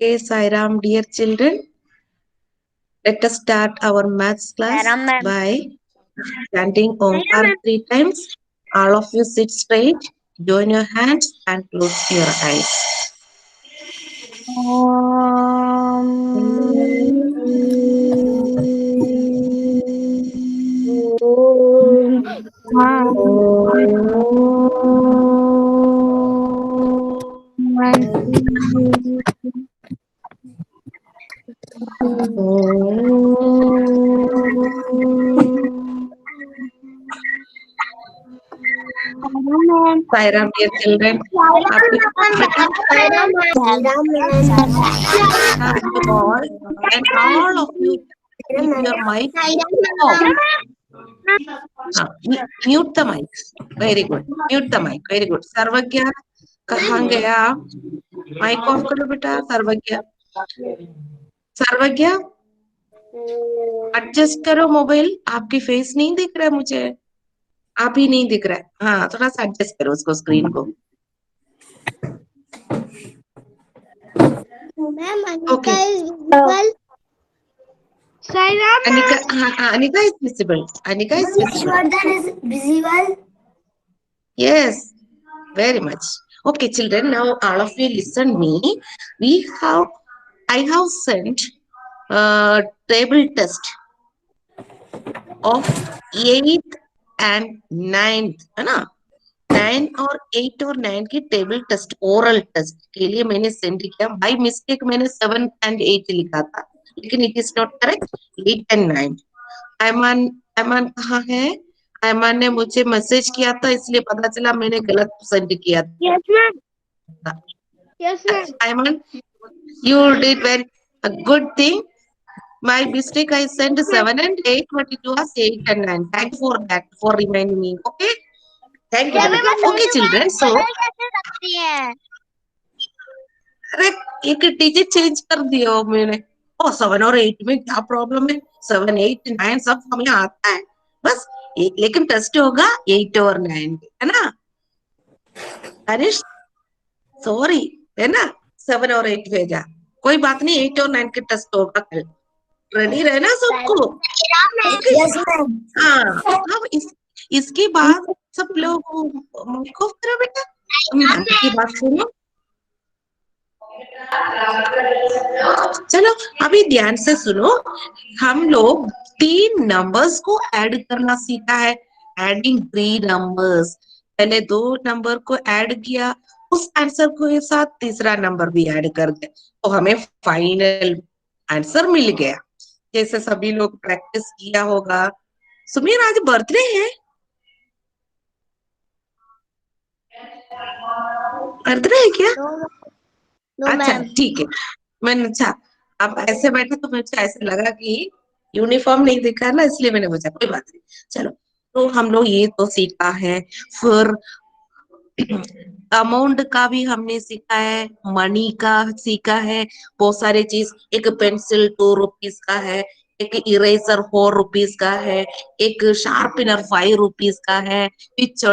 Okay, Sairam, dear children, let us start our maths class Sairam ma'am. by chanting Sairam Omkar ma'am. 3 times. All of you sit straight, join your hands and close your eyes. Sairam, dear children, आपके बेटा you all and all of you keep your mic off. Mute the mic. Very good. Mute the mic. Very good. सर्वज्ञ कहाँ गया? Mic off करो बेटा. सर्वज्ञ. सर्वज्ञ adjust करो मोबाइल. आपकी फेस नहीं दिख रहा है मुझे. आप ही नहीं दिख रहा है. हाँ, थोड़ा सा एडजस्ट करो उसको, स्क्रीन को. Ma'am, Okay. Anika is visible. Sairam Anika, ma'am. हाँ, Anika is visible. Anika is visible. Vishwardhan is visible. Yes, very much. Okay, children, now all of you listen me. We have, I have sent table test of 8th and 9th, है ना? 9 और 8 और 9 की table test, oral test के लिए मैंने send किया. By mistake मैंने 7 एंड 8 लिखा था, लेकिन it is not correct. 8 and 9. ऐमान ऐमान कहाँ है? ऐमान ने मुझे मैसेज किया था, इसलिए पता चला मैंने गलत सेंड किया Yes, ma'am. था. Yes, ma'am. Ayman, you did very a good thing. My mistake, I sent 7 and 8, but it was 8 and 9. Thank you for that, for reminding me. Okay? Thank you, Ma'am, Beta. Okay, children. So, बदल कैसे सकती है? अरे एक digit change कर दिया हो मैंने. ओ 7 और 8 में क्या प्रॉब्लम है? 7, 8, 9 सब हमें आता है. बस लेकिन टेस्ट होगा 8 और 9, है ना? अनिश, सॉरी, है ना? 7 और 8 भेजा. कोई बात नहीं, 8 और 9 के टेस्ट होगा कल. रेडी रहना सबको. ओके. Yes, ma'am. हाँ, अब इसके बाद सब लोग माइक ऑफ करो बेटा. मैम की बात सुनो. चलो अभी ध्यान से सुनो. हम लोग 3 नंबर्स को ऐड करना सीखा है. Adding 3 numbers. पहले 2 नंबर को ऐड किया, उस आंसर को साथ तीसरा नंबर भी ऐड कर दिया, तो हमें फाइनल आंसर मिल गया. जैसे सभी लोग प्रैक्टिस किया होगा. सुमीर, आज बर्थडे है? बर्थडे है क्या? No, अच्छा ma'am. ठीक है. मैंने अच्छा, अब ऐसे बैठे तो मुझे ऐसे लगा कि यूनिफॉर्म नहीं दिखा ना, इसलिए मैंने पूछा. कोई बात नहीं. चलो, तो हम लोग ये तो सीखा है. फिर अमाउंट का भी हमने सीखा है, मनी का सीखा है. बहुत सारे चीज. एक पेंसिल 2 रुपीज का है, एक इरेजर 4 रुपीज का है, एक शार्पनर 5 रुपीज का है. विच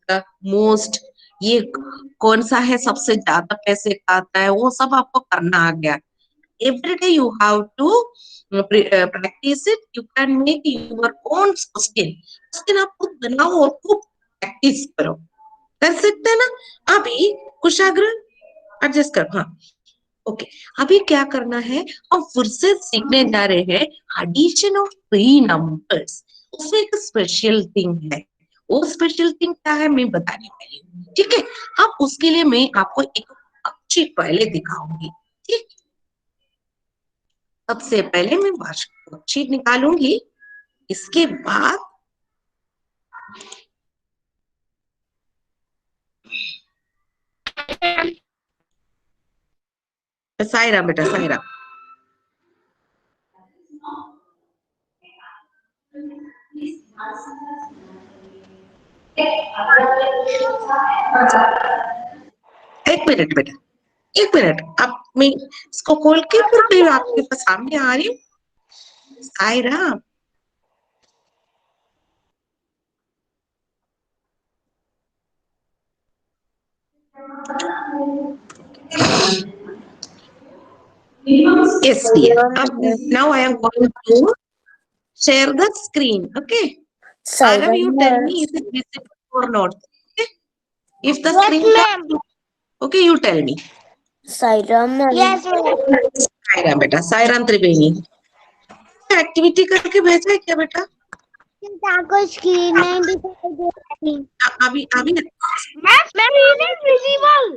का मोस्ट, ये कौन सा है सबसे ज्यादा पैसे का आता है, वो सब आपको करना आ गया. Every day you have to practise it. You can make your own question. Question आप खुद बनाओ और खूब प्रैक्टिस करो. कर सकते हैं ना? अभी कुशाग्र एडजस्ट कर. हाँ, ओके. अभी क्या करना है? हम फिर से सीखने जा रहे हैं एडिशन ऑफ 3 नंबर्स. उसमें एक स्पेशल थिंग है. वो स्पेशल थिंग क्या है मैं बताने वाली हूँ. ठीक है? अब उसके लिए मैं आपको एक अच्छी पहले दिखाऊंगी. ठीक. सबसे पहले मैं वर्कशीट निकालूंगी. इसके बाद सायरा बेटा, सायरा. एक मिनट बेटा, एक मिनट. अब मैं इसको खोल के फिर मैं आपके पास सामने आ रही हूँ. Saira, Yes, dear. Now I am going to share the screen. Okay. Arav, you tell me if it is visible or not. Okay. If the Yes, screen ma'am. comes, okay, you tell me. Sairam ma'am Yes, ma'am. Sairam बेटा, सायराम त्रिवेणी। Activity करके भेजा है क्या बेटा? आपको screen नहीं दिखाई दे रही। अभी अभी Ma'am, it is visible.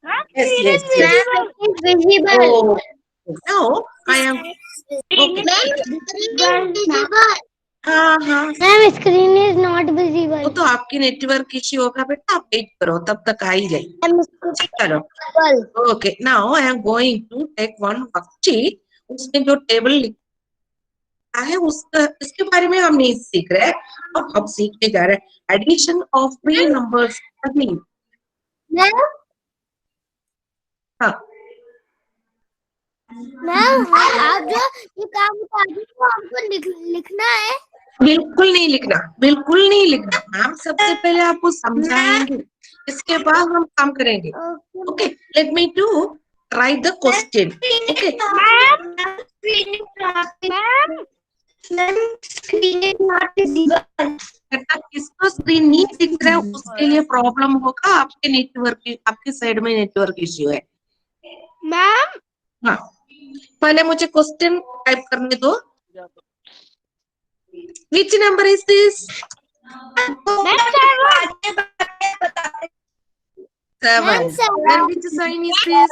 Ma'am, yes, it yes, is yes. visible. It is visible. Oh, now I am okay. Ma'am, screen is visible. हाँ हाँ, Ma'am, screen is not visible. वो तो आपकी नेटवर्क इश्यू होगा बेटा, आप वेट करो, तब तक आ ही जाएगी। Ma'am, screen is चलो, visible. Okay, now I am going to take one worksheet. उसमें जो टेबल लिखा है उसका इसके बारे में हम नहीं सीख रहे, अब हम सीखने जा रहे हैं addition of three numbers. Ma'am, हाँ, मैम आप जो ये काम बता रही हो आपको लिखना है। बिल्कुल नहीं लिखना, बिल्कुल नहीं लिखना। मैम सबसे पहले आपको समझाएंगे, इसके बाद हम काम करेंगे। Okay, let me to write the question. Okay screen is not visible. बेटा, किसको स्क्रीन नहीं दिख रहा है उसके लिए प्रॉब्लम होगा, आपके नेटवर्क, आपके साइड में नेटवर्क इश्यू है। मैम हाँ, पहले मुझे क्वेश्चन टाइप करने दो। Which number is this? Seven. Then which sign is this?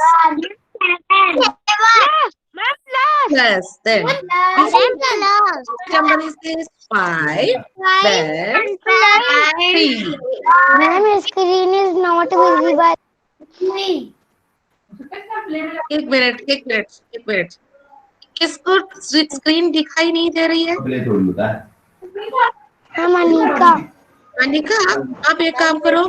Plus. Then which number is this? Five. Then three. Ma'am screen is not visible. एक minute, एक minute, एक minute. किसको स्क्रीन दिखाई नहीं दे रही है? हम अनिका। अनिका, आप एक काम करो,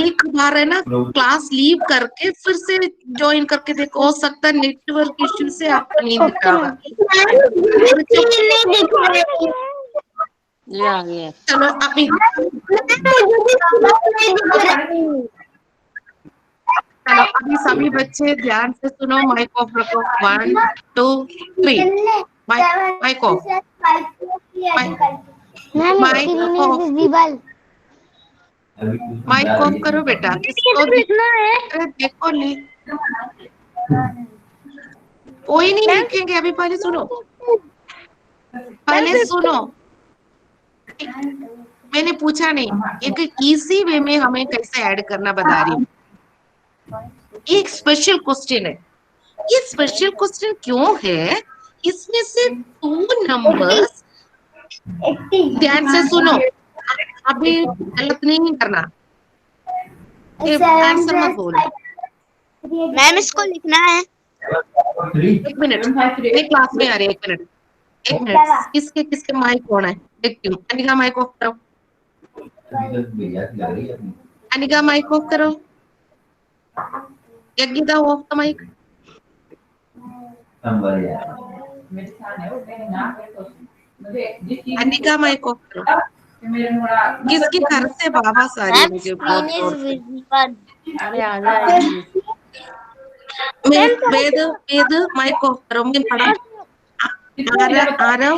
एक बार है ना क्लास लीव करके फिर से ज्वाइन करके देखो, हो सकता है नेटवर्क इश्यू से आपको नहीं दिख रहा होगा। चलो अभी चलो अभी सभी बच्चे ध्यान से सुनो, माइक ऑफ रखो। 1 2 3 mic off. Ma'am mic screen is off, visible. Mic off करो बेटा। किसको लिखना है? अरे देखो कोई नहीं लिखेंगे, अभी पहले सुनो, पहले सुनो। मैंने पूछा नहीं, एक इजी वे में हमें कैसे ऐड करना बता रही हूँ। एक स्पेशल क्वेश्चन है। ये स्पेशल क्वेश्चन क्यों है? इसमें से 2 नंबर्स, ध्यान से सुनो, अभी गलत नहीं करना, आंसर मत बोलो। मैम इसको लिखना है। एक मिनट, मैं क्लास में आ रही है, एक मिनट, एक मिनट। किसके किसके माइक ऑन है देखती हूँ। अनिका माइक ऑफ करो, अनिका माइक ऑफ करो। Yagyita off the mike. Anika mike off करो। किसके घर से बाबा सारी मुझे बहुत जोर से। मैं वेद वेद माइक ऑफ करो, मैं पढ़ा। आरव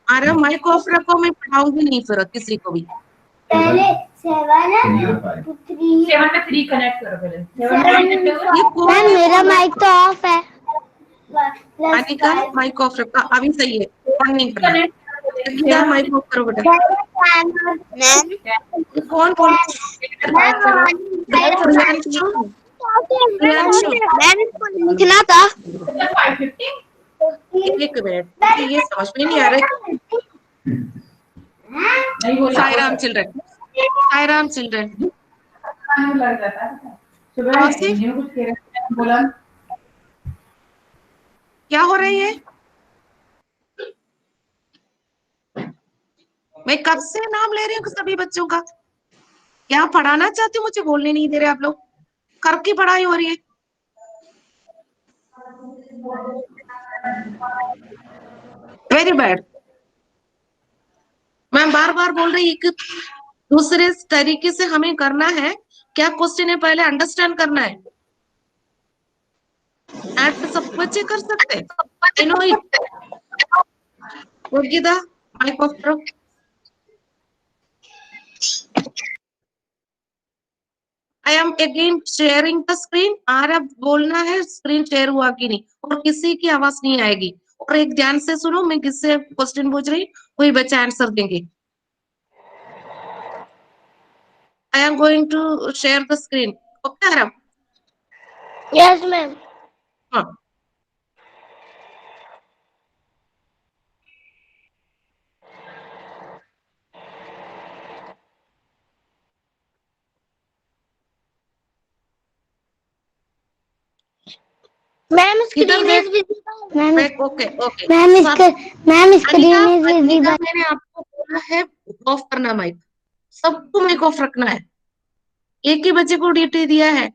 आरव माइक ऑफ रखो, मैं पढ़ाऊंगी नहीं फिर किसी को भी। पहले 7 में 3 कनेक्ट करो पहले। ये कौन मेरा माइक तो ऑफ है। अनिका माइक ऑफ रखा, अभी सही है, ऑन नहीं करना। यज्ञिता माइक ऑफ करो बेटा। ये कौन बोल लिखना था। एक मिनट, मुझे ये समझ में नहीं आ रहा है। साईराम चिल्ड्रन, साईराम चिल्ड्रन, क्या हो रही है? मैं कब से नाम ले रही हूँ सभी बच्चों का। क्या पढ़ाना चाहती हूँ, मुझे बोलने नहीं दे रहे आप लोग। कर की पढ़ाई हो रही है। Very bad. मैं बार बार बोल रही, एक दूसरे तरीके से हमें करना है। क्या क्वेश्चन है पहले अंडरस्टैंड करना है। ऐड सब बच्चे कर सकते हैं। I know it. Geeta mike off करो। I am again sharing the screen. Aara बोलना है स्क्रीन शेयर हुआ कि नहीं, और किसी की आवाज नहीं आएगी। और एक ध्यान से सुनो, मैं किससे क्वेश्चन पूछ रही, कोई बच्चा आंसर देंगे। I am going to share the screen. Okay Aara? Yes, ma'am. हाँ, Ma'am, इधर screen देख। is visible. Ma'am, okay okay. ma'am, ma'am, Anika, screen is Anika visible. मैंने आपको बोला है ऑफ करना माइक, सबको माइक ऑफ रखना है। एक ही बच्चे को ड्यूटी दिया है,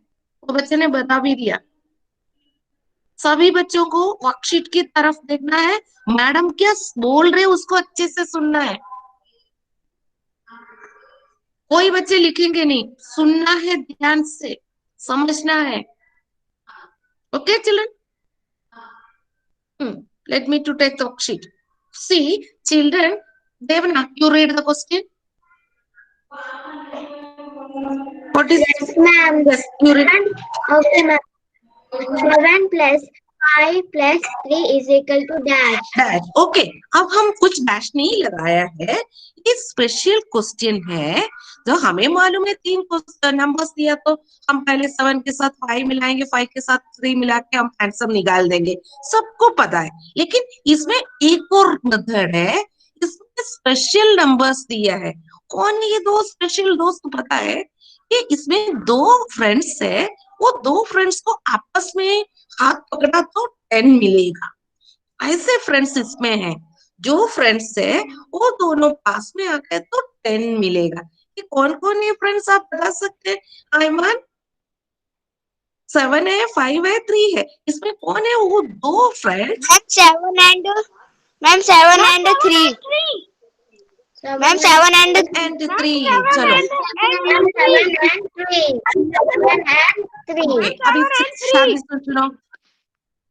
वो बच्चे ने बता भी दिया। सभी बच्चों को वर्कशीट की तरफ देखना है, मैडम क्या बोल रहे उसको अच्छे से सुनना है। कोई बच्चे लिखेंगे नहीं, सुनना है, ध्यान से समझना है। Okay children? Let me to take the worksheet. See children, Devana, you read the question. What is? Yes, ma'am. Yes, you read. Okay, ma'am. 7 plus 5 plus 3 is equal to dash. Dash. Okay, अब हम कुछ dash नहीं लगाया है, ये special question है। जो हमें मालूम है, 3 नंबर्स दिया तो हम पहले 7 के साथ 5 मिलाएंगे, 5 के साथ 3 मिला के हम आंसर निकाल देंगे, सबको पता है। लेकिन इसमें एक और मेथड है, इसमें स्पेशल नंबर्स दिया है। कौन है ये दो स्पेशल दोस्त, पता है कि इसमें 2 फ्रेंड्स है, वो 2 फ्रेंड्स को आपस में हाथ पकड़ा तो 10 मिलेगा। ऐसे फ्रेंड्स इसमें हैं, जो फ्रेंड्स है वो दोनों पास में आ गए तो 10 मिलेगा। ये कौन कौन है फ्रेंड्स, आप बता सकते हैं? आयमान, 7 है, 5 है, 3 है, इसमें कौन है वो 2 friends? Ma'am, 7 and 3. Ma'am, 7 and 3 चलो। 7 and 3. 7 and 3. ओके, अभी शादी से सुनो।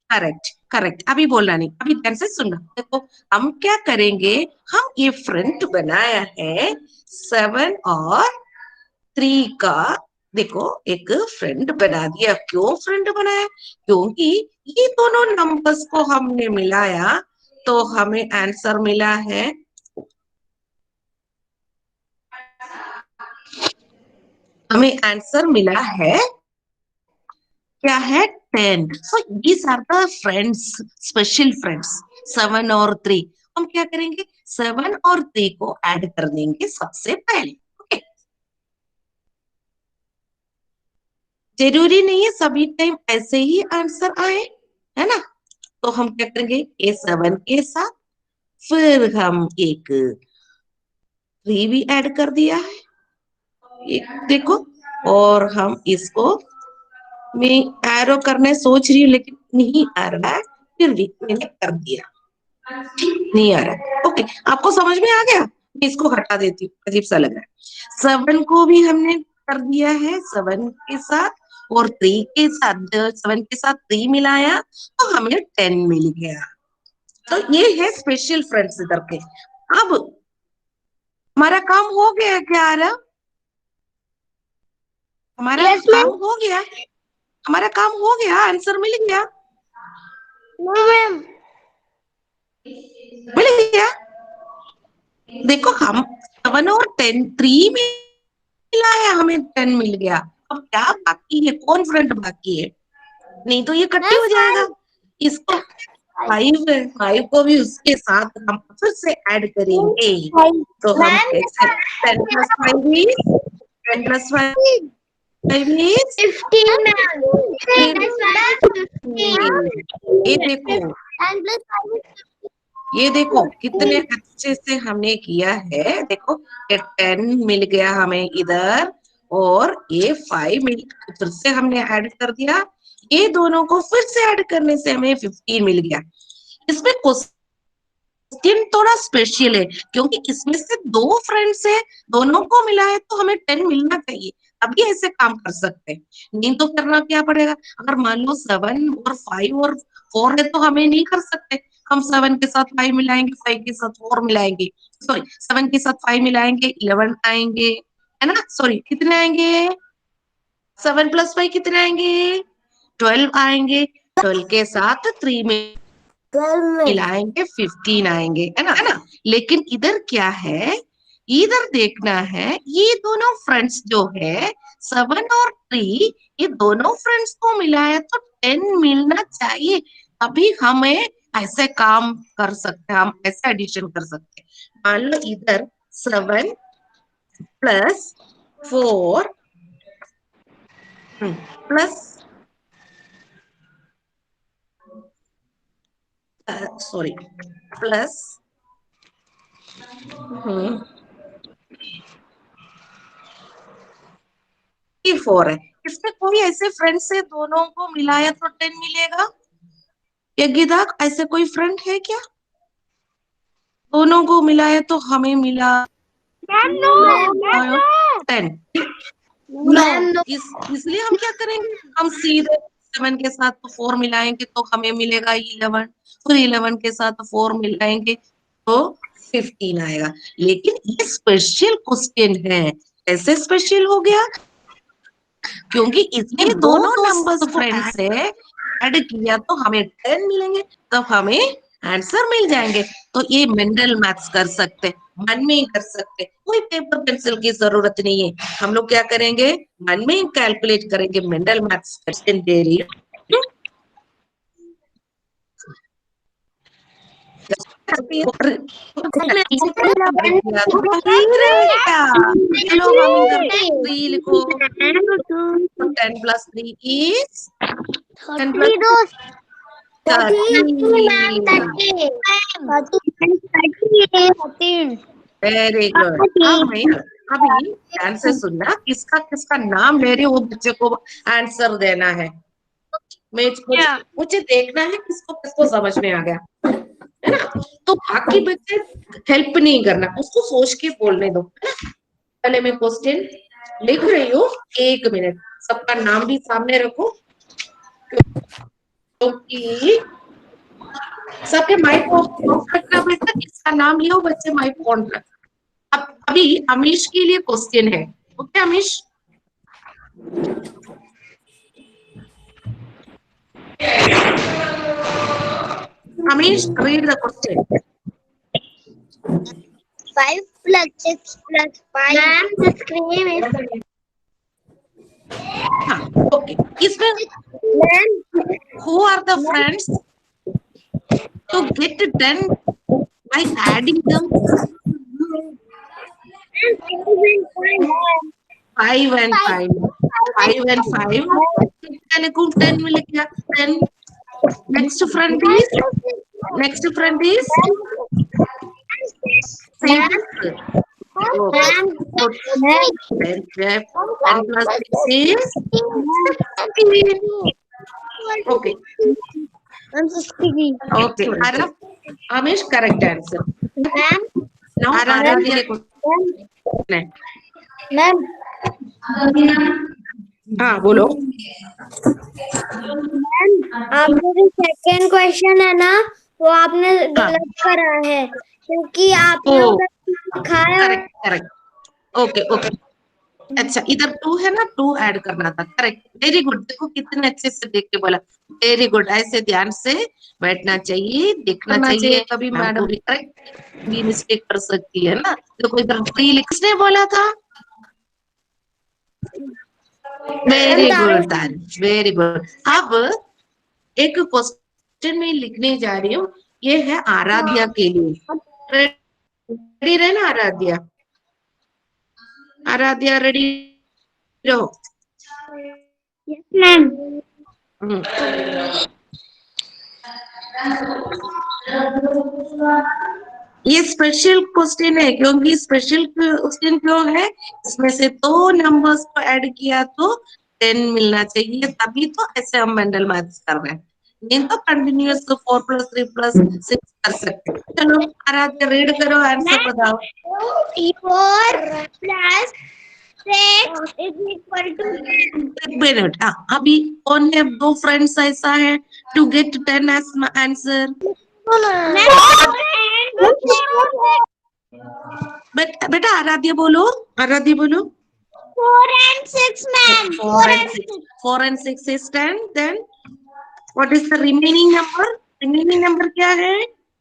करेक्ट करेक्ट, अभी बोलना नहीं, अभी ध्यान से सुनना। देखो हम क्या करेंगे, हम ये फ्रंट बनाया है 7 और 3 का। देखो एक फ्रेंड बना दिया। क्यों फ्रेंड बनाया? क्योंकि ये दोनों नंबर्स को हमने मिलाया तो हमें आंसर मिला है, हमें आंसर मिला है क्या है, 10। So these are the friends, special friends 7 और 3। हम क्या करेंगे, 7 और 3 को ऐड कर देंगे सबसे पहले। ओके, जरूरी नहीं है सभी टाइम ऐसे ही आंसर आए, है ना? तो हम क्या करेंगे, ये 7 के साथ फिर हम एक 3 भी ऐड कर दिया है, एक देखो। और हम इसको, मैं एरो करने सोच रही हूँ लेकिन नहीं आ रहा है, फिर भी मैंने कर दिया, नहीं आ रहा है। ओके, आपको समझ में आ गया? मैं इसको हटा देती हूँ, अजीब सा लग रहा है। 7 को भी हमने कर दिया है 7 के साथ, और 3 के साथ, 7 के साथ 3 मिलाया तो हमें 10 मिल गया। तो ये है स्पेशल फ्रेंड्स इधर के। अब हमारा काम हो गया क्या आरा? हमारा Yes, काम ma'am. हो गया, हमारा काम हो गया, आंसर मिल गया, No, ma'am. मिल गया। देखो हम 7 और 10, 3 मिलाया, हमें 10 मिल गया। अब क्या बाकी है, कौन फ्रेंड बाकी है? नहीं तो ये कट्टी हो जाएगा। इसको 5 को भी उसके साथ हम फिर से ऐड करेंगे। तो हम कैसे, 10 + 5 is 10 + 5 is 15, ma'am. 10 plus 5 is 15. ये देखो, 10 plus 5 is ये देखो कितने अच्छे से हमने किया है। देखो ये 10 मिल गया हमें इधर, और ये 5 मिल, फिर से हमने ऐड कर दिया, ये दोनों को फिर से ऐड करने से हमें 15 मिल गया। इसमें क्वेश्चन थोड़ा स्पेशल है क्योंकि इसमें से दो फ्रेंड्स है, दोनों को मिला है तो हमें 10 मिलना चाहिए, अभी ऐसे काम कर सकते हैं। नहीं तो करना क्या पड़ेगा, अगर मान लो 7 और 5 और 4 है तो हमें नहीं कर सकते। हम 7 के साथ 5 मिलाएंगे, 5 के साथ 4 मिलाएंगे, सॉरी 7 के साथ 5 मिलाएंगे 11 आएंगे, है ना, सॉरी कितने आएंगे, 7 + 5 कितने आएंगे, 12 आएंगे, 12 के साथ 3 में 12 में मिलाएंगे 15 आएंगे, है ना। लेकिन इधर क्या है, इधर देखना है ये दोनों फ्रेंड्स जो है 7 और 3, ये दोनों फ्रेंड्स को मिलाया तो 10 मिलना चाहिए, अभी हमें ऐसे काम कर सकते हैं, हम ऐसे एडिशन कर सकते हैं। मान लो इधर 7 + 4 प्लस सॉरी प्लस 4 है। इसमें कोई ऐसे फ्रेंड से दोनों को मिलाया तो 10 मिलेगा, ये गीता ऐसे कोई फ्रेंड है क्या, दोनों को मिलाया तो हमें मिला 10। इसलिए हम क्या करेंगे, हम सीधे 7 के साथ तो 4 मिलाएंगे तो हमें मिलेगा 11, फिर 11 के साथ 4 मिलाएंगे तो 15 आएगा। लेकिन ये स्पेशल क्वेश्चन है, कैसे स्पेशल हो गया, क्योंकि इसमें दोनों नंबर्स फ्रेंड्स से ऐड किया तो हमें 10 मिलेंगे, तब हमें आंसर मिल जाएंगे। तो ये मेंडल मैथ्स कर सकते, मन में ही कर सकते, कोई पेपर पेंसिल की जरूरत नहीं है। हम लोग क्या करेंगे, मन में ही कैलकुलेट करेंगे, मेंडल मैथ्स क्वेश्चन दे रही है। चलो हम इधर 3 लिखो, 10 + 3 is 10 + 13 वेरी गुड। अभी ध्यान से सुनना, किसका किसका नाम ले रही हो, वो बच्चे को आंसर देना है। मुझे देखना है किसको किसको समझ में आ गया, है ना। तो बाकी बच्चे हेल्प नहीं करना, उसको सोच के बोलने दो, है ना। पहले मैं क्वेश्चन लिख रही हूँ, 1 मिनट, सबका नाम भी सामने रखो क्योंकि सबके माइक ऑफ रखना बेटा, किसका नाम लिया हो बच्चे माइक ऑन रखना। अब अभी अमीश के लिए क्वेश्चन है, okay Amish. Amish, read the question. 5 + 6 + 5. Ma'am, the screen is. Okay. इसमें who are the friends to get 10 by adding them? 5 and 5. 5 and 5. मैंने कुल 10 मिल गया। 10. Next friend is 6. 10 + 6 is 16. Okay. Okay. Amish, correct answer. Now Aradhya question. Ma'am हाँ बोलो। Ma'am आपका जो second question है ना, वो आपने गलत करा है, क्योंकि आपने लिखाया करेक्ट करेक्ट, ओके ओके। अच्छा इधर 2 है ना, 2 ऐड करना था, करेक्ट, वेरी गुड। देखो कितने अच्छे से देख के बोला, वेरी गुड। ऐसे ध्यान से बैठना चाहिए, देखना चाहिए, कभी मैडम भी करेक्ट भी मिस्टेक कर सकती है ना। देखो इधर 3 किसने बोला था, वेरी गुड, वेरी गुड। अब एक क्वेश्चन में लिखने जा रही हूँ, ये है आराध्या के लिए। रेडी रहना आराध्या, आराध्या रेडी रहो। मैम ये स्पेशल क्वेश्चन है, क्योंकि स्पेशल क्वेश्चन क्यों है, इसमें से 2 नंबर्स को ऐड किया तो 10 मिलना चाहिए, तभी तो ऐसे हम मेंडल मैथ्स कर रहे हैं। नहीं तो कंटिन्यूअस 4 + 3 + 6 कर सकते। चलो आराध्य रीड करो, आंसर बताओ। 4 plus 6 is equal to 10. एक मिनट, हाँ अभी कौन है, दो फ्रेंड्स ऐसा है टू गेट 10 एज आंसर। बेटा आराध्य बोलो, आराध्य बोलो। 4 and 6, ma'am. 4 and 6. 4 and 6 is 10. Then what is the remaining number? Remaining number क्या है?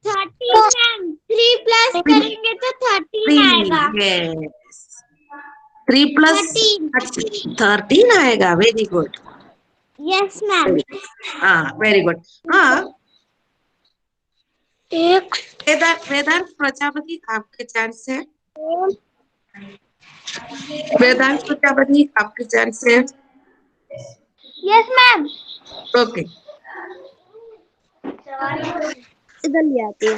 13, ma'am. 3 plus करेंगे तो 13 आएगा. 3, yes. 3 plus 13. 13 आएगा, वेरी गुड। Yes, ma'am. हाँ वेरी गुड। हाँ वेदांत प्रजापति आपके चांस है। वेदांत प्रजापति आपके चांस है। Yes, ma'am. ओके इधर ले आती है.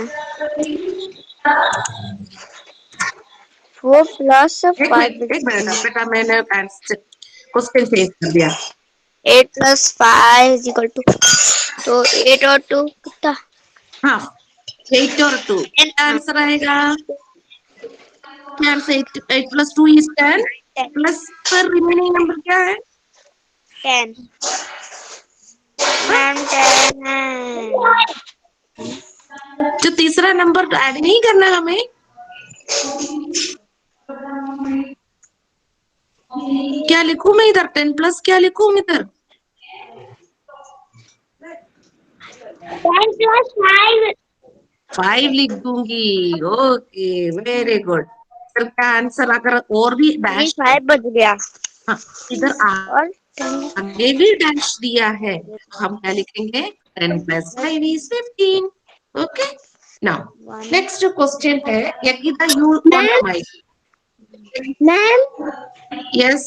4 plus एक 5 मिनट बेटा, मैंने आंसर क्वेश्चन चेंज कर दिया। 8 plus 5 is equal to, तो 8 और 2 कितना? हाँ 8 और 2 आंसर आएगा। क्या आंसर? 8 + 2 is 10 प्लस पर रिमेनिंग नंबर क्या है? 10. मैम 10 है. जो तीसरा नंबर ऐड नहीं करना हमें। क्या लिखूं मैं इधर? 10 प्लस क्या लिखूं इधर? 10 plus 5. 5 लिख दूंगी। Okay very good. सर का आंसर अगर और भी डैश 5 बज गया. हाँ, इधर और आगे भी डैश दिया है, हम क्या लिखेंगे? 10 + 5 is 15। Okay now next question है Yagyita, you on the mike. Ma'am yes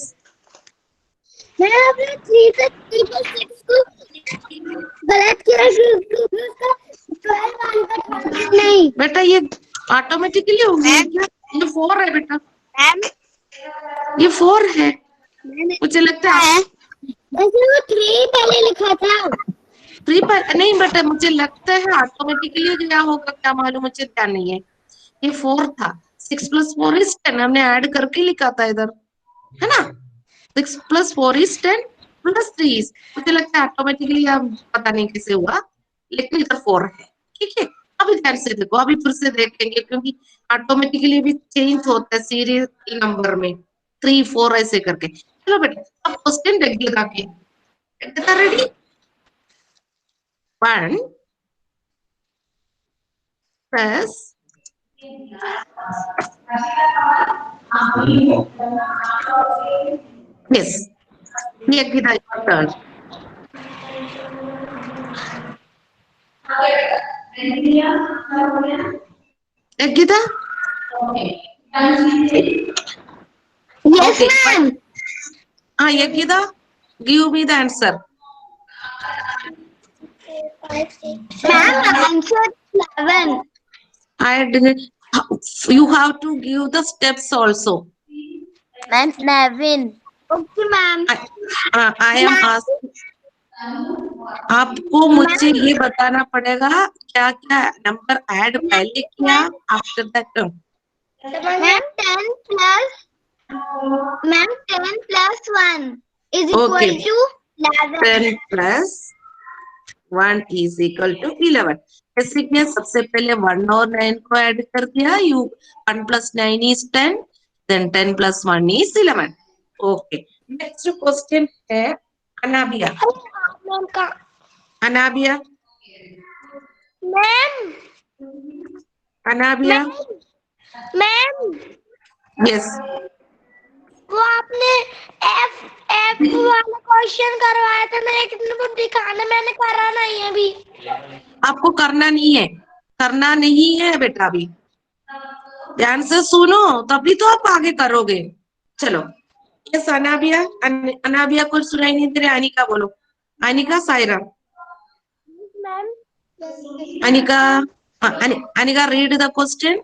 ma'am आपने 3 से 3 को 6 को गलत किया, उसका 12 आंसर नहीं. बेटा ये ऑटोमेटिकली हो गया क्या? ये 4 है बेटा, मैम ये 4 है। मुझे लगता है वैसे वो 3 पहले लिखा था. 3 पर नहीं बेटा, मुझे लगता है ऑटोमेटिकली गया होगा, क्या मालूम, मुझे ध्यान नहीं है। ये 4 था। 6 + 4 is 10, हमने ऐड करके लिखा था इधर, है ना? 6 + 4 is 10 + 3 is, मुझे लगता है ऑटोमेटिकली, अब पता नहीं कैसे हुआ, लेकिन इधर 4 है। ठीक है, अभी ध्यान से देखो, अभी फिर से देखेंगे क्योंकि ऑटोमेटिकली भी चेंज होता है सीरियल नंबर में, 3 4 ऐसे करके। चलो बेटा अब क्वेश्चन देखिए आगे। Ready? 1 plus yes, Yagita, your turn. Yagita? Yes, Okay. ma'am. Yagita, give me the answer. Ma'am, answer 11. I didn't. You have to give the steps also. Ma'am, 11. Okay, ma'am. I am asking. आपको मुझे ये बताना पड़ेगा क्या क्या number add पहले किया, after that. Ma'am, 10 plus. Ma'am, 10 plus 1 is equal Okay. to 11. 10 plus 1 is equal to 11। ऐसे किया, सबसे पहले 1 और 9 को ऐड कर दिया। 1 plus 9 is 10, then 10 plus 1 is 11। Okay next question है Anabia. Anabia Ma'am, Anabia ma'am, yes. वो आपने F वाला क्वेश्चन करवाया था, मैं एक दिन को दिखाना, मैंने करा नहीं है अभी। आपको करना नहीं है, करना नहीं है बेटा, अभी ध्यान से सुनो तभी तो आप आगे करोगे। चलो यस अनाबिया, अनाबिया को सुनाई नहीं दे रहा, अनिका बोलो। Anika Saira. Ma'am Anika, Anika read the question.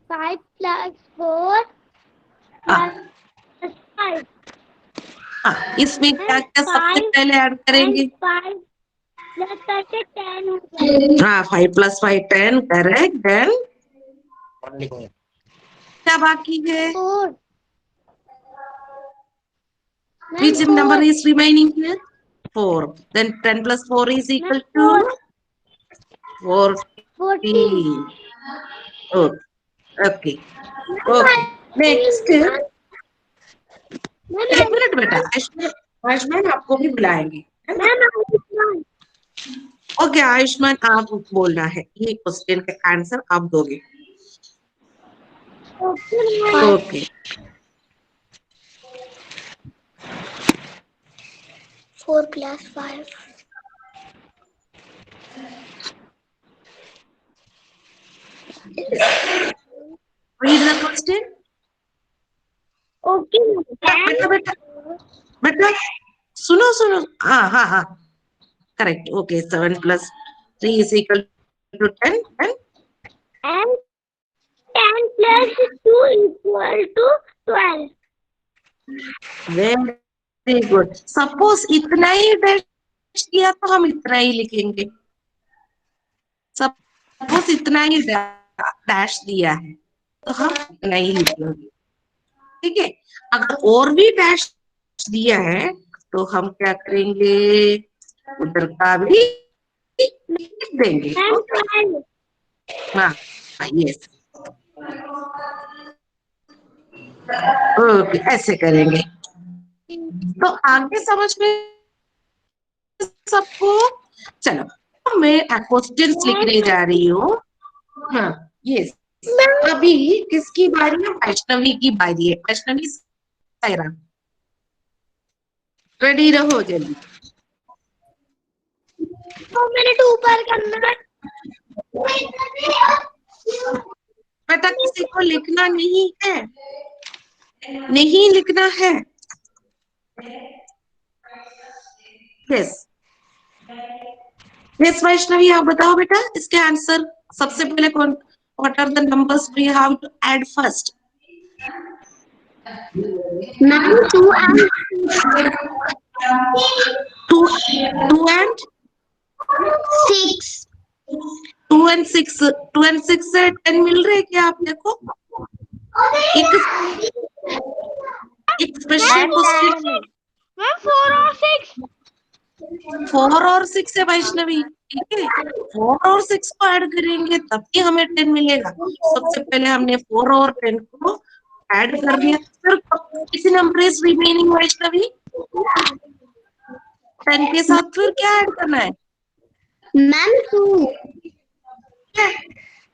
5 plus 4 plus 5. हाँ, इसमें क्या क्या सबसे 5 पहले ऐड and करेंगे? 5 प्लस करके 10 हो जाएगा। हाँ, 5 + 5 10, करेक्ट। देन क्या बाकी है? 4 ma'am Which number 4 is remaining here? 4. Then 10 + 4 is ma'am equal 4 to 14 14. Okay. Okay. Ma'am Okay. Next. Ma'am एक मिनट बेटा, आयुष्मान आपको भी बुलाएंगे, है ना? मैम ओके आयुष्मान, आप बोलना है, ये क्वेश्चन का आंसर आप दोगे। Okay 4 + 5 read the question. Okay बेटा बेटा बेटा सुनो सुनो, हाँ हाँ हाँ, correct. Okay 7 + 3 is equal to 10 and and 10 + 2 = 12। Very good. Suppose इतना ही डैश किया तो हम इतना ही लिखेंगे। सपोज इतना ही डैश दिया है तो हम इतना ही लिखेंगे, ठीक है। अगर और भी डैश दिया है तो हम क्या करेंगे, उधर का भी लिख देंगे। मैम 12 हाँ यस, ओके ऐसे करेंगे। तो आगे समझ में सबको? चलो मैं क्वेश्चन लिखने जा रही हूँ। हाँ यस, अभी किसकी बारी है? वैष्णवी की बारी है। वैष्णवी सायरा, रेडी रहो जल्दी। 2 मिनट ऊपर करना है। बेटा किसी को लिखना नहीं है, नहीं लिखना है। यस यस वैष्णवी, आप बताओ बेटा इसके आंसर। सबसे पहले कौन, what are the numbers we have to add first? Ma'am 2 and 2 2 and 6 2 and 6, 2 and 6 से 10 मिल रहे क्या आप देखो? एक स्पेशल क्वेश्चन। मैम 4 और 6 4 और 6 है वैष्णवी, ठीक है। 4 और 6 को ऐड करेंगे तभी हमें 10 मिलेगा। सबसे पहले हमने 4 और 10 को ऐड कर दिया, फिर किसी नंबर इज रिमेनिंग वैष्णवी? 10 के साथ फिर क्या ऐड करना है? मैम 2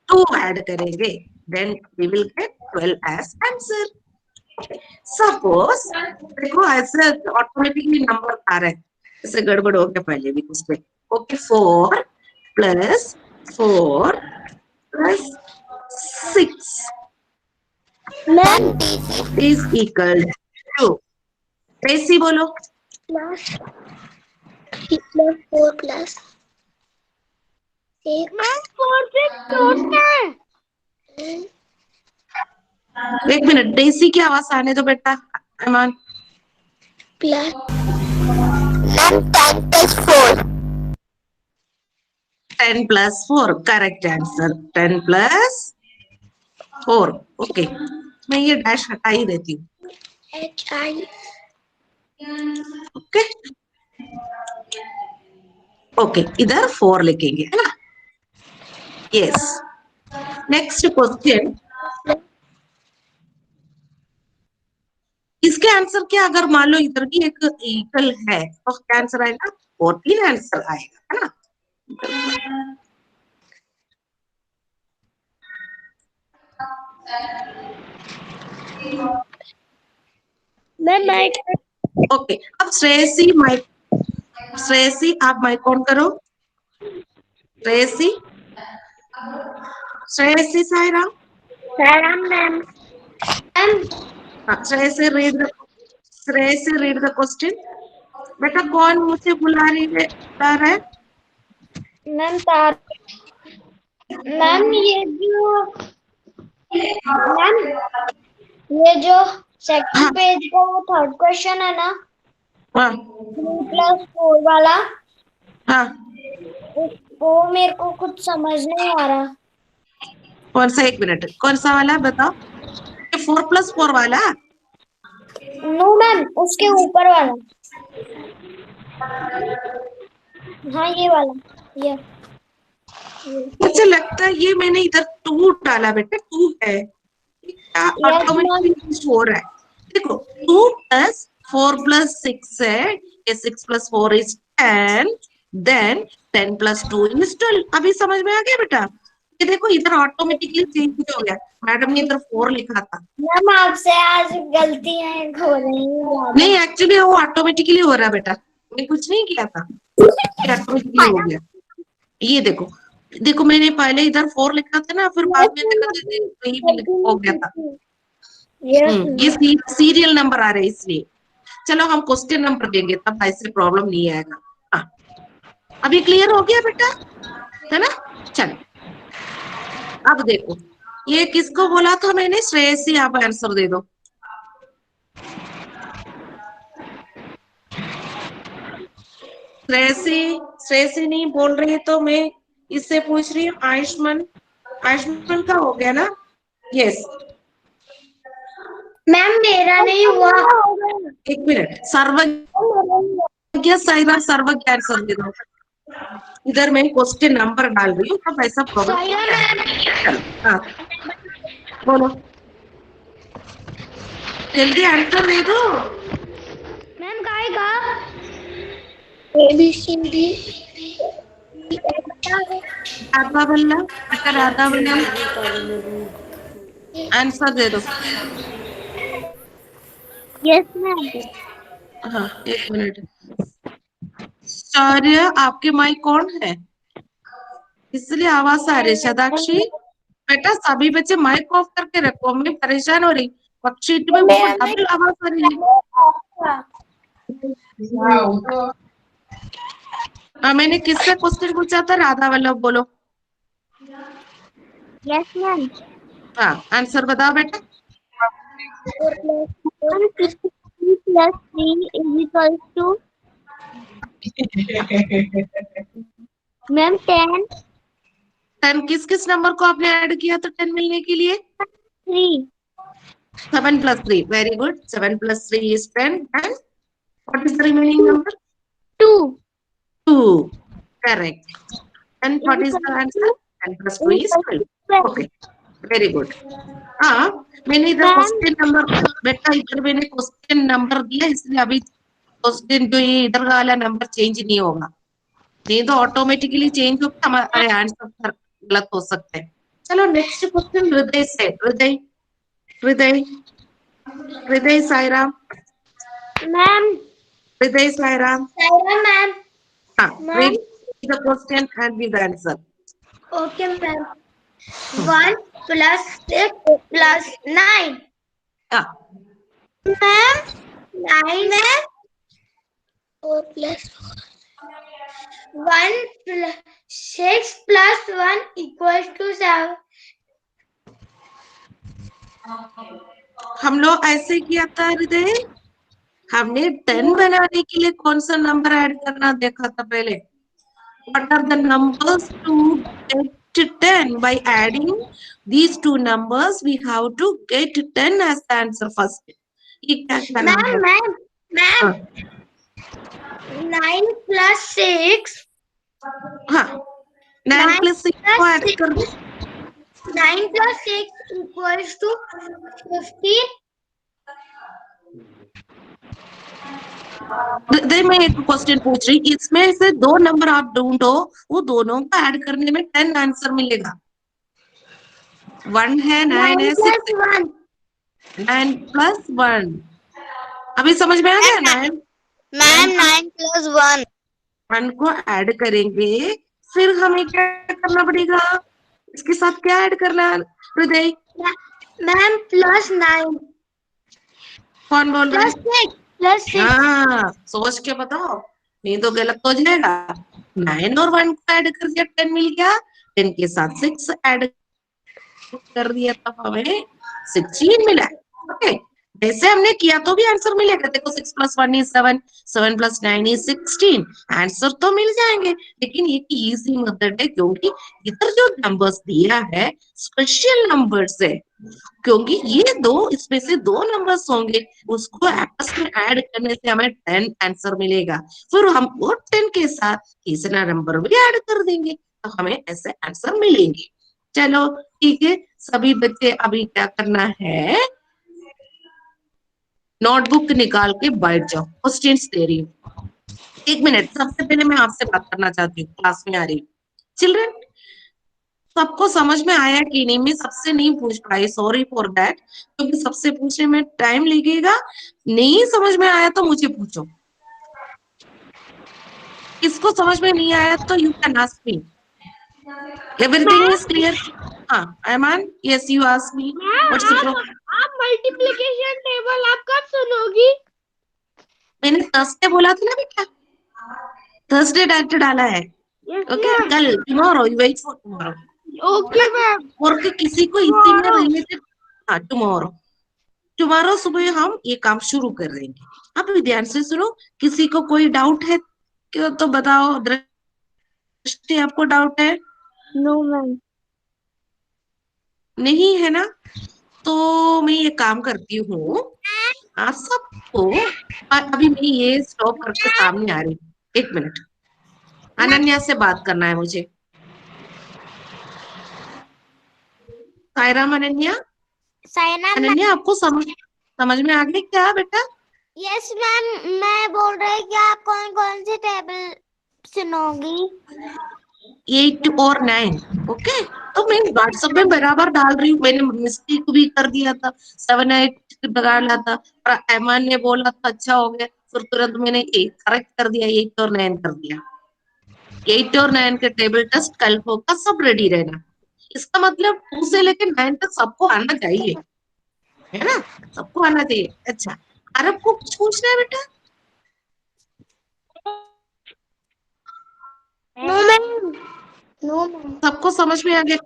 2 ऐड करेंगे, then we will get 12 as answer. Suppose देखो ऐसे ऑटोमेटिकली नंबर आ रहे हैं, इससे गड़बड़ हो गया पहले भी उसमें। Okay 4 + 4 + 6 ma'am is equal to, ऐसी बोलो। प्लस 4 प्लस 6 मैम 4 से छोटा है। एक मिनट, डेसी की आवाज आने दो बेटा। Aman plus ma'am 10 + 4 10 + 4 correct answer, 10 + 4। Okay मैं ये डैश हटा ही देती हूँ। HI ओके ओके, इधर 4 लिखेंगे, है ना? यस नेक्स्ट क्वेश्चन, इसके आंसर क्या? अगर मान लो इधर भी एक इक्वल है तो क्या आंसर आएगा? 14 आंसर आएगा, है ना? मैं ओके अब श्रेयसी माइक, श्रेयसी आप माइक ऑन करो। Shreyasi, Shreyasi Saira, ma'am Shreyasi read the question. बेटा कौन मुझे बुला रहा है? मैम तार मैम ये जो सेकंड पेज का वो थर्ड क्वेश्चन है ना, हाँ 3+4 वाला हाँ, वो मेरे को कुछ समझ नहीं आ रहा। कौन सा, 1 मिनट, कौन सा वाला बताओ? 4+4 वाला? नो मैम, उसके ऊपर वाला। हाँ ये वाला, ये मुझे लगता है ये मैंने इधर 2 डाला बेटा, 2 है, क्या यस मैम। ऑटोमेटिकली हो रहा है? देखो 2+4+6 है, ये 6+4 इज 10, देन 10+2 इज 12। अभी समझ में आ गया बेटा? ये देखो इधर ऑटोमेटिकली चेंज हो गया, मैडम ने इधर 4 लिखा था। मैम आपसे आज गलतियां हो रही हैं ज्यादा। नहीं, एक्चुअली वो ऑटोमेटिकली हो रहा है बेटा, मैं कुछ नहीं किया था, ये ऑटोमेटिकली हो गया। ये देखो, देखो मैंने पहले इधर 4 लिखा था ना, फिर बाद में देखा था वही भी हो गया था। यस ये सीरियल नंबर आ रहे हैं इसलिए। चलो हम क्वेश्चन नंबर देंगे, तब ऐसे प्रॉब्लम नहीं आएगा। हाँ, अभी क्लियर हो गया बेटा, है ना? चलो अब देखो, ये किसको बोला था मैंने? श्रेयसी, आप आंसर दे दो। श्रेयसी, श्रेयसी नहीं बोल रही तो मैं इससे पूछ रही हूँ। आयुष्मान, आयुष्मान का हो गया ना? यस। मैम मेरा नहीं हुआ। 1 मिनट, सर्वज्ञ, साइरा, सर्वज्ञ आंसर दे दो। इधर मैं क्वेश्चन नंबर डाल रही हूँ, तब ऐसा प्रॉब्लम। हाँ बोलो, जल्दी आंसर दे दो। मैम काय का ABCD राधा वल्लभ, बेटा राधा वल्लभ, आंसर दे दो। Yes ma'am. हाँ 1 मिनट, शौर्य आपके माइक कौन है, इसलिए आवाज आ रही है। शताक्षी, बेटा सभी बच्चे माइक ऑफ करके रखो, मैं परेशान हो रही। वर्कशीट में वो डबल आवाज आ रही है। मैंने किससे क्वेश्चन पूछा था? राधा वल्लभ, बोलो। Yes ma'am. हाँ आंसर बताओ बेटा। 4+3 is equal to मैम 10 10 किस किस नंबर को आपने ऐड किया था 10 मिलने के लिए? 3 7+3, very good. 7+3 is 10, and what is the remaining number? 2 2, correct. And is what is equal the answer? to 10+2 is 12. 12। Okay, very good. हाँ, मैंने इधर मैम क्वेश्चन नंबर, बेटा इधर मैंने क्वेश्चन नंबर दिया, इसलिए अभी क्वेश्चन जो ये इधर वाला नंबर चेंज नहीं होगा, नहीं तो ऑटोमेटिकली चेंज होकर हमारे आंसर गलत हो सकते हैं। चलो नेक्स्ट क्वेश्चन हृदय से। हृदय, हृदय, हृदय साईराम, मैम हृदय साईराम। मैम हाँ, ma'am read the question and give the answer. Okay ma'am. 1 + 6 + 9 हाँ, मैम 9 मैम 4 + 1 + 6 + 1 = 7। हम लोग ऐसे किया था हृदय, हमने 10 बनाने के लिए कौन सा नंबर ऐड करना देखा था पहले। What are the numbers to get 10? By adding these two numbers, we have to get 10 as the answer first. ये क्या करना मैम है? मैम मैम हाँ, 9 + 6 हाँ, 9+6 को ऐड कर दो। 9 + 6 = 15। हृदय में एक क्वेश्चन पूछ रही, इसमें से 2 नंबर आप ढूंढो, वो दोनों को ऐड करने में 10 आंसर मिलेगा। 1 है, 9 है, 6 है। 1 9+1, अभी समझ में आ गया? 9 मैम 9 + 1 1 को ऐड करेंगे, फिर हमें क्या करना पड़ेगा? इसके साथ क्या ऐड करना है हृदय? मैम +9 कौन बोल रहा है? +6 हाँ, सोच के बताओ, नहीं तो गलत हो जाएगा। 9 और 1 को ऐड कर दिया, 10 मिल गया। 10 के साथ 6 ऐड कर दिया, तब हमें 16 मिला। ओके, ऐसे हमने किया तो भी आंसर मिलेगा। देखो 6+1 इज 7, 7+9 इज 16, आंसर तो मिल जाएंगे। लेकिन ये इजी मेथड है क्योंकि इधर जो नंबर्स दिया है स्पेशल नंबर्स है, क्योंकि ये दो इसमें से दो नंबर्स होंगे, उसको आपस में ऐड करने से हमें 10 आंसर मिलेगा। फिर हम वो 10 के साथ तीसरा नंबर भी ऐड कर देंगे तो हमें ऐसे आंसर मिलेंगे। चलो ठीक है, सभी बच्चे अभी क्या करना है, नोटबुक निकाल के बैठ जाओ, क्वेश्चंस दे रही हूँ। 1 मिनट, सबसे पहले मैं आपसे बात करना चाहती हूँ, क्लास में आ रही हूँ। चिल्ड्रन, सबको समझ में आया कि नहीं? मैं सबसे नहीं पूछ पाई, सॉरी फॉर दैट, क्योंकि सबसे पूछने में टाइम लगेगा। नहीं समझ में आया तो मुझे पूछो, किसको समझ में नहीं आया तो you can ask me. Everything is clear? हाँ Aiman, yes you ask me what's the problem. आप मल्टीप्लिकेशन टेबल आप कब सुनोगी? मैंने थर्सडे बोला था ना बेटा, थर्सडे डायरेक्ट डाला है। Yes okay, ma'am. कल tomorrow, you wait for tomorrow. Okay ma'am. और कि किसी को इसी में रिलेटेड, हाँ टुमारो, टुमारो सुबह हम ये काम शुरू कर देंगे। आप भी ध्यान से सुनो, किसी को कोई डाउट है क्यों तो बताओ। दृष्टि, आपको डाउट है? No ma'am. नहीं है ना? तो मैं ये काम करती हूँ, आप सबको, अभी मैं ये स्टॉप करके सामने आ रही हूँ। 1 मिनट, अनन्या से बात करना है मुझे। सायराम, अनन्या, साइना मैम। अनन्या आपको समझ समझ में आ गई क्या बेटा? यस मैम, मैं बोल रही कि आप कौन कौन सी टेबल सुनोगी? 8 और 9। ओके, तो मैं व्हाट्सएप में बराबर डाल रही हूँ, मैंने मिस्टेक भी कर दिया था, 7 8 डाला था, और ऐमान ने बोला था अच्छा हो गया, फिर तुरंत मैंने करेक्ट कर दिया, 8 और 9 कर दिया। 8 और 9 के टेबल टेस्ट कल होगा, सब रेडी रहना। इसका मतलब 2 से लेकर 9 तक सबको आना चाहिए, है ना? सबको आना चाहिए। अच्छा, अरब को कुछ पूछना है बेटा? No ma'am. No ma'am. सबको समझ में आ गया?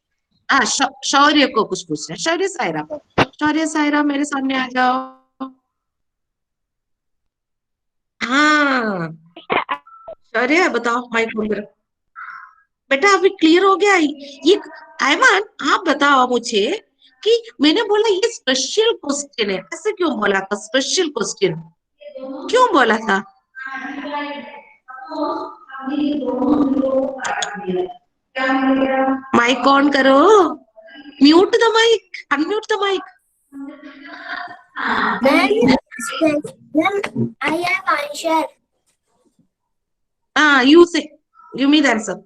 हाँ, शौर्य को कुछ पूछना है। शौर्य, सायरा, शौर्य सायरा मेरे सामने आ जाओ। हाँ शौर्य बताओ, माइक खोल कर। बेटा अभी क्लियर हो गया ये? ऐमान आप बताओ मुझे कि मैंने बोला ये स्पेशल क्वेश्चन है, ऐसे क्यों बोला था? स्पेशल क्वेश्चन क्यों बोला था? माइक ऑन करो, mute the mic, unmute the mic. Ma'am, I have answer. हाँ you say, give me the answer.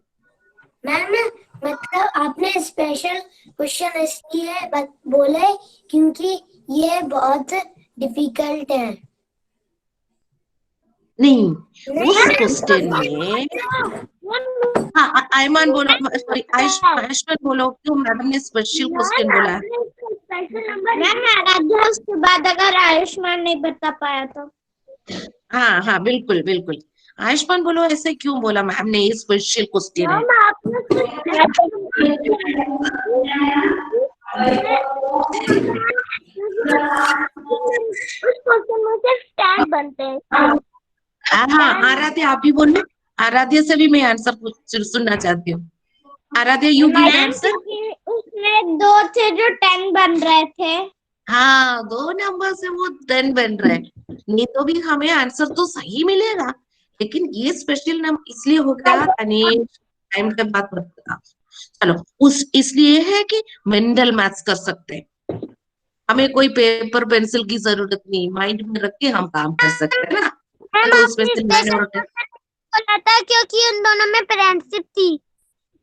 Ma'am, मतलब आपने स्पेशल क्वेश्चन इसलिए बोले क्योंकि ये बहुत डिफिकल्ट है। नहीं, उस क्वेश्चन में, हाँ आयमान बोलो, सॉरी आयुष्मान बोलो, क्यों मैडम ने स्पेशल क्वेश्चन बोला है? मैम, आराध्या उसके बाद अगर आयुष्मान नहीं बता पाया तो। हाँ हाँ बिल्कुल बिल्कुल, आयुष्मान बोलो ऐसे क्यों बोला मैम ने, ये स्पेशल क्वेश्चन है। मैम, आपने उस क्वेश्चन में से स्टैंड बनते हैं। हाँ आराध्या आप भी बोलो, आराध्या से भी मैं आंसर सुनना चाहती हूँ। Aaradhya you give the ma'am, answer. क्योंकि उसमें दो थे जो 10 बन रहे थे। हाँ 2 नंबर से वो 10 बन रहा है, नहीं तो भी हमें आंसर तो सही मिलेगा, लेकिन ये स्पेशल नंबर इसलिए हो गया अनेक टाइम के बाद बता। चलो, उस इसलिए है कि मेंडल मैथ्स कर सकते हैं, हमें कोई पेपर पेंसिल की जरूरत नहीं, माइंड में रख के हम काम कर सकते हैं ना। मैम, चलो उसमें आपने से 9 स्पेशल और 10। बोला था क्योंकि उन दोनों में फ्रेंडशिप थी।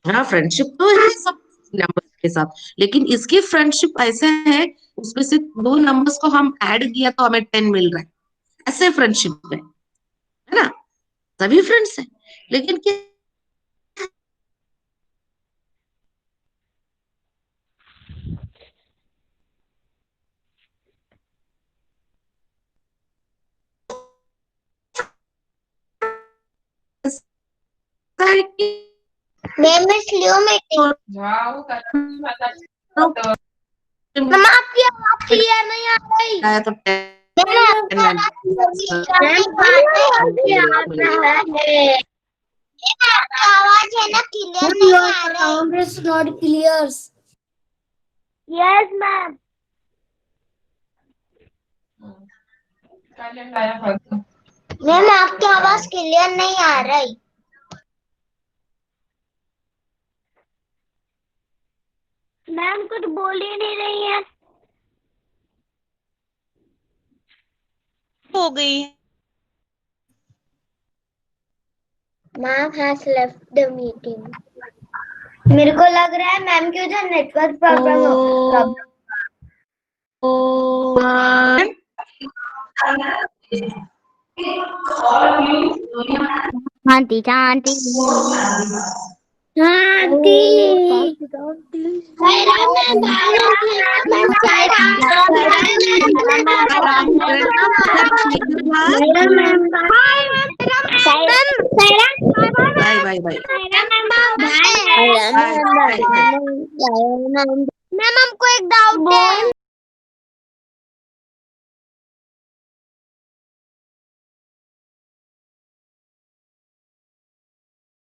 हाँ फ्रेंडशिप तो है सब नंबर्स के साथ, लेकिन इसकी फ्रेंडशिप ऐसे है, उसमें से 2 नंबर्स को हम ऐड किया तो हमें 10 मिल रहा है, ऐसे फ्रेंडशिप है ना? सभी फ्रेंड्स हैं, लेकिन क्या है कि मैम, मैं स्लो में मैम आपकी आवाज क्लियर नहीं आ रही। है तो आवाज है ना क्लियर नहीं आ रही। Sound is not clear. Yes ma'am. Ma'am आपकी आवाज क्लियर नहीं आ रही। मैम कुछ बोल ही नहीं रही है। हो गई। Ma'am has left the meeting. मेरे को लग रहा है मैम की वजह नेटवर्क प्रॉब्लम हो। Auntie, auntie. Auntie Saira ma'am ma'am Saira ma'am bye bye bye. Ma'am हमको एक डाउट है।